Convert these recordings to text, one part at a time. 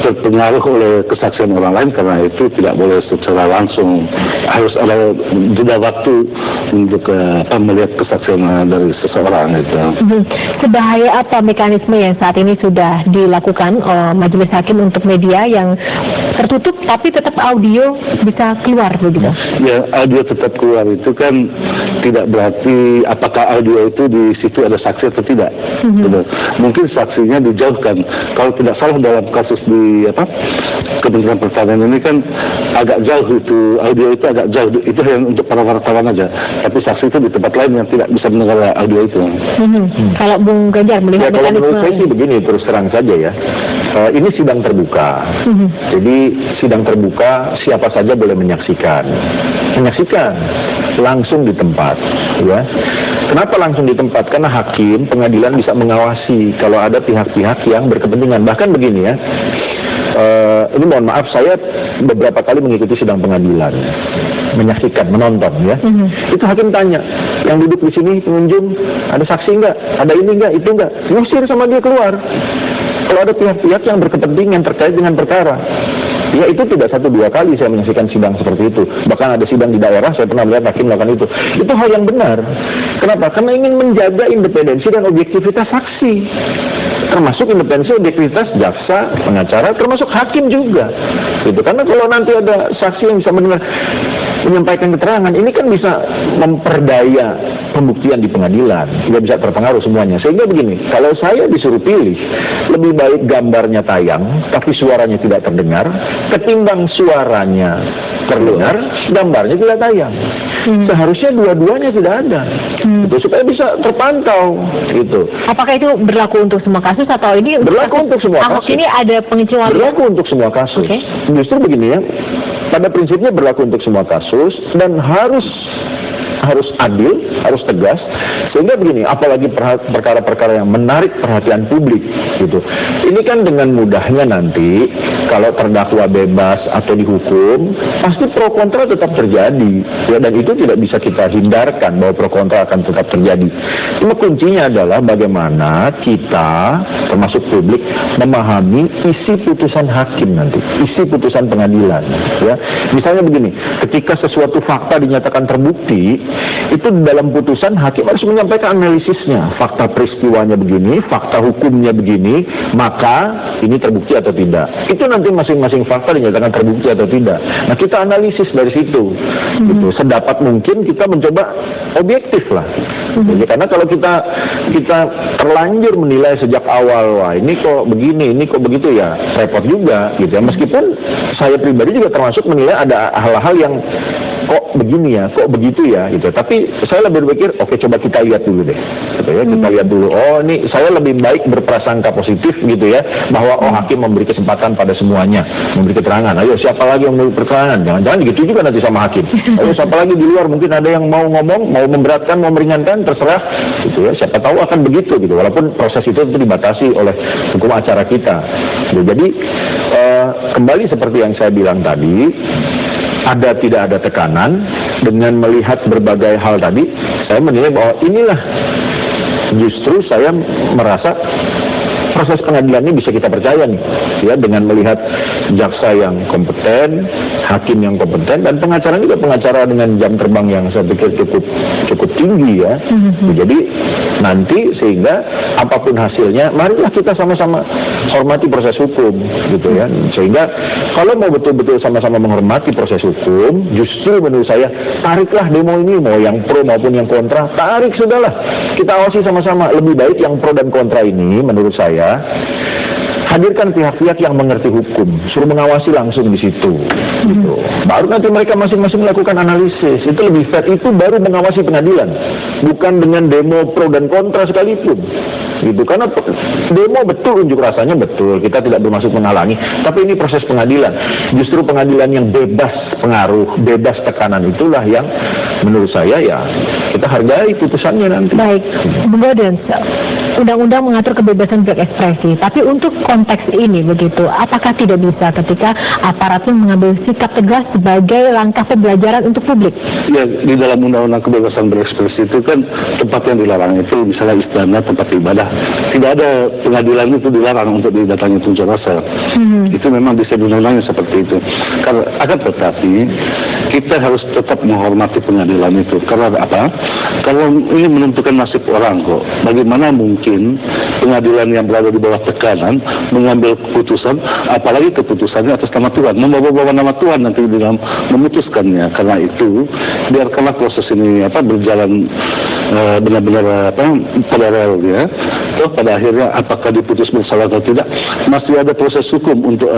terpengaruh oleh kesaksian orang lain, karena itu tidak boleh secara langsung, harus ada jeda waktu untuk melihat kesaksian dari seseorang itu. Sebahaya apa mekanisme yang saat ini sudah dilakukan oleh majelis hakim untuk media yang tertutup tapi tetap audio bisa keluar begitu? Ya, audio tetap keluar itu kan tidak berarti apakah audio itu di situ ada saksi atau tidak. Mungkin saksinya dijauhkan. Kalau tidak salah dalam kasus di Kementerian Pertanian ini kan agak jauh itu, audio itu agak jauh, itu hanya untuk para wartawan aja. Tapi saksi itu di tempat lain yang tidak bisa mendengar audio itu. Kalau Bung Ganjar melihat kalau menurut saya sih begini, terus terang saja ya. Ini sidang terbuka. Jadi sidang terbuka, siapa saja boleh menyaksikan langsung di tempat, ya. Kenapa langsung di tempat? Karena hakim, pengadilan bisa mengawasi kalau ada pihak-pihak yang berkepentingan. Bahkan begini ya, ini mohon maaf, saya beberapa kali mengikuti sidang pengadilan, menyaksikan, menonton ya. Itu hakim tanya, yang duduk di sini pengunjung, ada saksi nggak? Ada ini nggak? Itu nggak? Ngusir sama dia keluar. Kalau ada pihak-pihak yang berkepentingan terkait dengan perkara. Ya, itu tidak 1-2 kali saya menyaksikan sidang seperti itu. Bahkan ada sidang di daerah, saya pernah melihat hakim melakukan itu. Itu hal yang benar. Kenapa? Karena ingin menjaga independensi dan objektivitas saksi. Termasuk independensi, objektivitas jaksa, pengacara, termasuk hakim juga. Gitu. Karena kalau nanti ada saksi yang bisa menyampaikan keterangan, ini kan bisa memperdaya pembuktian di pengadilan, tidak bisa terpengaruh semuanya. Sehingga begini, kalau saya disuruh pilih, lebih baik gambarnya tayang, tapi suaranya tidak terdengar, ketimbang suaranya terdengar, gambarnya tidak tayang. Seharusnya dua-duanya tidak ada, gitu, supaya bisa terpantau. Gitu. Apakah itu berlaku untuk semua kasus atau ini berlaku untuk semua Ahok kasus? Ini ada pengecualian? Berlaku untuk semua kasus. Justru begini ya, pada prinsipnya berlaku untuk semua kasus dan harus adil, harus tegas. Sehingga begini, apalagi perkara-perkara yang menarik perhatian publik gitu. Ini kan dengan mudahnya nanti kalau terdakwa bebas atau dihukum, pasti pro kontra tetap terjadi. Ya, dan itu tidak bisa kita hindarkan bahwa pro kontra akan tetap terjadi. Cuma kuncinya adalah bagaimana kita, termasuk publik, memahami isi putusan hakim nanti, isi putusan pengadilan. Ya, misalnya begini, ketika sesuatu fakta dinyatakan terbukti, itu dalam putusan hakim harus menyampaikan analisisnya, fakta peristiwanya begini, fakta hukumnya begini, maka ini terbukti atau tidak. Itu nanti masing-masing fakta dinyatakan terbukti atau tidak. Nah, kita analisis dari situ, gitu. Sedapat mungkin kita mencoba objektif lah. Jadi, karena kalau kita terlanjur menilai sejak awal, wah ini kok begini, ini kok begitu, ya repot juga, gitu ya. Meskipun saya pribadi juga termasuk menilai ada hal-hal yang kok begini ya, kok begitu ya, gitu. Tapi saya lebih berpikir, oke, coba kita lihat dulu deh, gitu ya. Kita lihat dulu, oh ini saya lebih baik berprasangka positif, gitu ya, bahwa hakim memberi kesempatan pada semuanya, memberi keterangan. Ayo, siapa lagi yang memberi keterangan? Jangan-jangan gitu juga nanti sama hakim. Ayo, siapa lagi di luar, mungkin ada yang mau ngomong, mau memberatkan, mau meringankan, terserah, gitu ya. Siapa tahu akan begitu, gitu. Walaupun proses itu dibatasi oleh hukum acara kita. Gitu. Jadi kembali seperti yang saya bilang tadi, tidak ada tekanan. Dengan melihat berbagai hal tadi, saya menilai bahwa inilah justru saya merasa proses pengadilan ini bisa kita percaya nih, ya, dengan melihat jaksa yang kompeten, hakim yang kompeten, dan pengacara juga pengacara dengan jam terbang yang saya pikir cukup tinggi ya. Jadi nanti sehingga apapun hasilnya, marilah kita sama-sama hormati proses hukum, gitu ya. Sehingga kalau mau betul-betul sama-sama menghormati proses hukum, justru menurut saya tariklah demo ini, mau yang pro maupun yang kontra, tarik sudahlah. Kita awasi sama-sama. Lebih baik yang pro dan kontra ini menurut saya hadirkan pihak-pihak yang mengerti hukum, suruh mengawasi langsung di situ. Gitu. Baru nanti mereka masing-masing melakukan analisis. Itu lebih fair, itu baru mengawasi pengadilan, bukan dengan demo pro dan kontra sekalipun. Gitu. Karena demo betul, unjuk rasanya betul, kita tidak bermaksud menghalangi, tapi ini proses pengadilan. Justru pengadilan yang bebas pengaruh, bebas tekanan, itulah yang menurut saya ya kita hargai putusannya nanti. Baik, Bung Gaudens, undang-undang mengatur kebebasan berekspresi, tapi untuk konteks ini begitu, apakah tidak bisa ketika aparatnya mengambil sikap tegas sebagai langkah pembelajaran untuk publik? Ya, di dalam undang-undang kebebasan berekspresi itu kan tempat yang dilarang itu misalnya istana, tempat ibadah. Tidak ada pengadilan itu dilarang untuk didatangi unjuk rasa. Itu memang bisa undang-undangnya seperti itu. Karena akan tetapi kita harus tetap menghormati pengadilan itu. Karena apa? Kalau ini menentukan nasib orang kok. Bagaimana mungkin pengadilan yang berada di bawah tekanan mengambil keputusan, apalagi keputusannya atas nama Tuhan, membawa nama Tuhan nanti di dalam memutuskannya. Karena itu biarkanlah proses ini berjalan benar-benar paralel ya. Toh pada akhirnya apakah diputus bersalah atau tidak, masih ada proses hukum untuk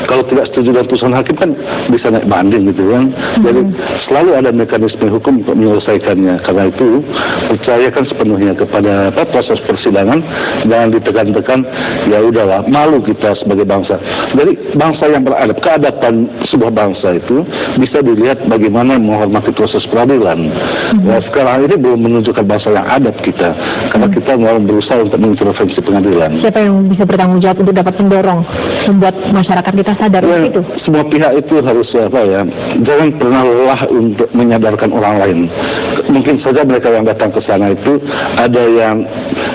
kalau tidak setuju dengan putusan hakim kan bisa naik banding gitu kan. Jadi selalu ada mekanisme hukum untuk menyelesaikannya. Karena itu percayakan sepenuhnya kepada proses persidangan, jangan ditekan-tekan. Ya udahlah, malu kita sebagai bangsa. Jadi bangsa yang beradab, keadaban sebuah bangsa itu bisa dilihat bagaimana menghormati proses peradilan. Nah, sekarang ini belum menunjukkan bangsa yang adab kita, karena kita mau berusaha untuk mengintervensi pengadilan. Siapa yang bisa bertanggung jawab untuk dapat mendorong, membuat masyarakat kita sadar itu? Semua pihak itu harus jangan pernah lelah untuk menyadarkan orang lain. Mungkin saja mereka yang datang ke sana itu ada yang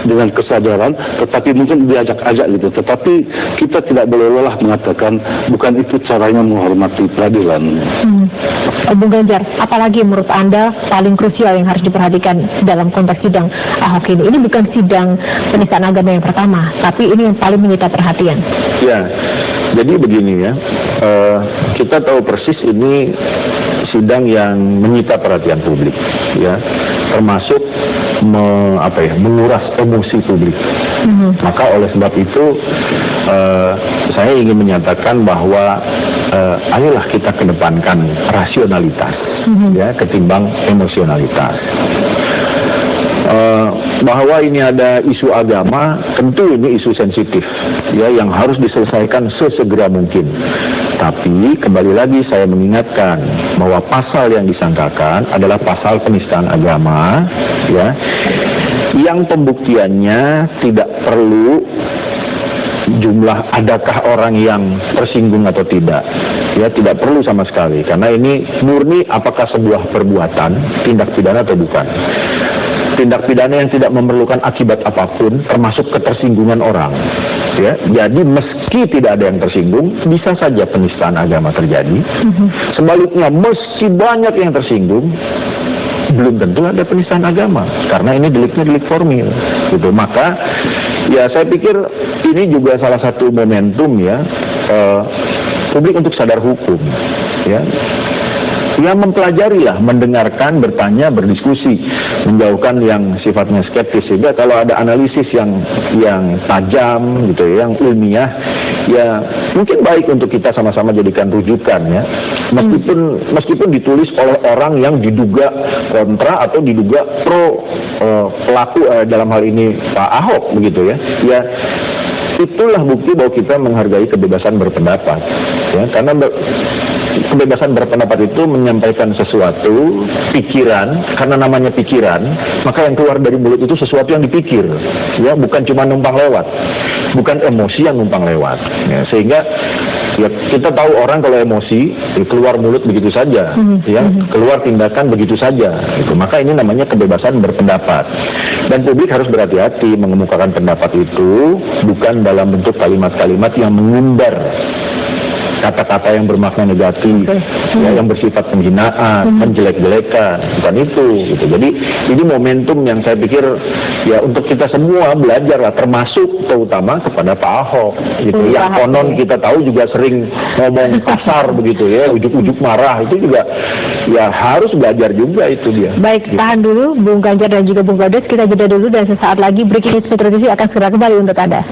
dengan kesadaran, tetapi mungkin diajak-ajak gitu. Tetapi kita tidak boleh lelah mengatakan bukan itu caranya menghormati peradilan. Bung Ganjar, apalagi menurut Anda paling krusial yang harus diperhatikan dalam konteks sidang Ahok ini? Ini bukan sidang penistaan agama yang pertama, tapi ini yang paling menyita perhatian. Ya, jadi begini ya, kita tahu persis ini sidang yang menyita perhatian publik, ya, termasuk menguras emosi publik. Maka oleh sebab itu saya ingin menyatakan bahwa ayolah kita kedepankan rasionalitas, ya, ketimbang emosionalitas. Bahwa ini ada isu agama, tentu ini isu sensitif, ya, yang harus diselesaikan sesegera mungkin. Tapi kembali lagi saya mengingatkan bahwa pasal yang disangkakan adalah pasal penistaan agama, ya, yang pembuktiannya tidak perlu jumlah adakah orang yang tersinggung atau tidak, ya, tidak perlu sama sekali, karena ini murni apakah sebuah perbuatan tindak pidana atau bukan. Tindak pidana yang tidak memerlukan akibat apapun, termasuk ketersinggungan orang. Ya, jadi meski tidak ada yang tersinggung, bisa saja penistaan agama terjadi. Sebaliknya, meski banyak yang tersinggung, belum tentu ada penistaan agama, karena ini deliknya delik formil. Gitu. Maka, ya saya pikir ini juga salah satu momentum ya, publik untuk sadar hukum. Ya. Ya mempelajarilah, mendengarkan, bertanya, berdiskusi, menjauhkan yang sifatnya skeptis. Sehingga kalau ada analisis yang tajam gitu ya, yang ilmiah, ya mungkin baik untuk kita sama-sama jadikan rujukan ya. Meskipun ditulis oleh orang yang diduga kontra atau diduga pro pelaku dalam hal ini Pak Ahok begitu ya. Ya itulah bukti bahwa kita menghargai kebebasan berpendapat. Ya, karena kebebasan berpendapat itu menyampaikan sesuatu, pikiran, karena namanya pikiran, maka yang keluar dari mulut itu sesuatu yang dipikir, ya, bukan cuma numpang lewat, bukan emosi yang numpang lewat, ya, sehingga ya, kita tahu orang kalau emosi, ya, keluar mulut begitu saja, ya, keluar tindakan begitu saja, gitu. Maka ini namanya kebebasan berpendapat, dan publik harus berhati-hati mengemukakan pendapat itu, bukan dalam bentuk kalimat-kalimat yang mengumbar kata-kata yang bermakna negatif, ya, yang bersifat penghinaan, menjelek-jelekan, bukan itu. Gitu. Jadi ini momentum yang saya pikir ya untuk kita semua belajar lah, termasuk terutama kepada Pak Ahok. Gitu. Yang konon kita tahu juga sering ngomong kasar begitu ya, ujuk-ujuk marah, itu juga ya harus belajar juga itu dia. Baik, gitu. Tahan dulu Bung Ganjar dan juga Bung Gades, kita jeda dulu dan sesaat lagi Breaking News Petro TV akan segera kembali untuk Anda.